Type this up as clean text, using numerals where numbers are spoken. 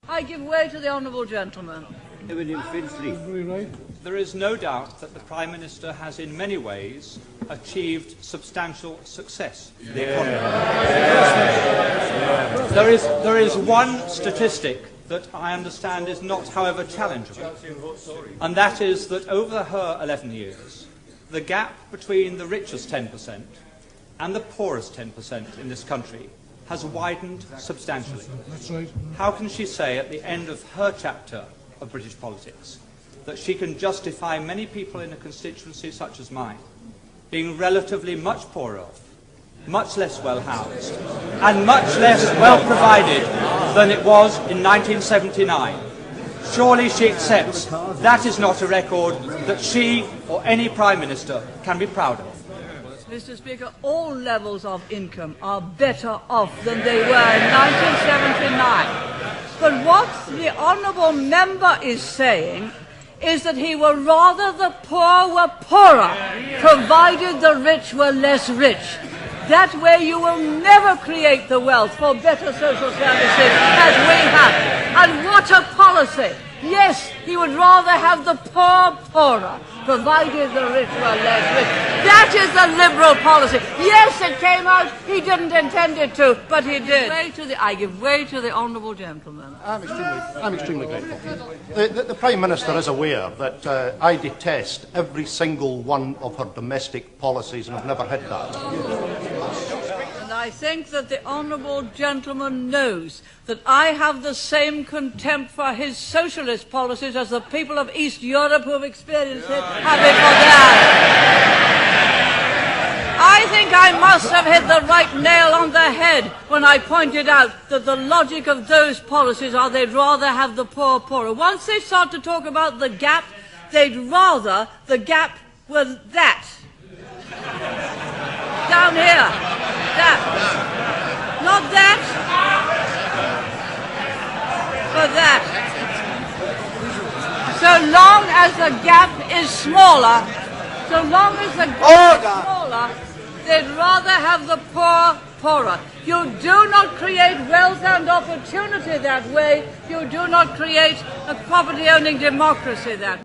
I give way to the honourable gentleman. There is no doubt that the Prime Minister has in many ways achieved substantial success for the economy. There is one statistic that I understand is not, however, challengeable, and that is that over her 11 years, the gap between the richest 10% and the poorest 10% in this country has widened substantially. That's right. How can she say at the end of her chapter of British politics that she can justify many people in a constituency such as mine being relatively much poorer off, much less well housed, and much less well provided than it was in 1979? Surely she accepts that is not a record that she or any Prime Minister can be proud of. Mr. Speaker, all levels of income are better off than they were in 1979. But what the honourable member is saying is that he would rather the poor were poorer, provided the rich were less rich. That way you will never create the wealth for better social services as we have. And what a policy! Yes, he would rather have the poor poorer, provided the rich were less rich. That is the Liberal policy. Yes, it came out, he didn't intend it to, but he did. I give way to the honourable gentleman. I'm extremely grateful. The Prime Minister is aware that I detest every single one of her domestic policies and have never hid that. And I think that the honourable gentleman knows that I have the same contempt for his socialist policies as the people of East Europe who have experienced it have it for theirs. I think I must have hit the right nail on the head when I pointed out that the logic of those policies are they'd rather have the poor poorer. Once they start to talk about the gap, they'd rather the gap was that. Down here. That. Not that. But that. So long as the gap is smaller, they'd rather have the poor poorer. You do not create wealth and opportunity that way. You do not create a property-owning democracy that way.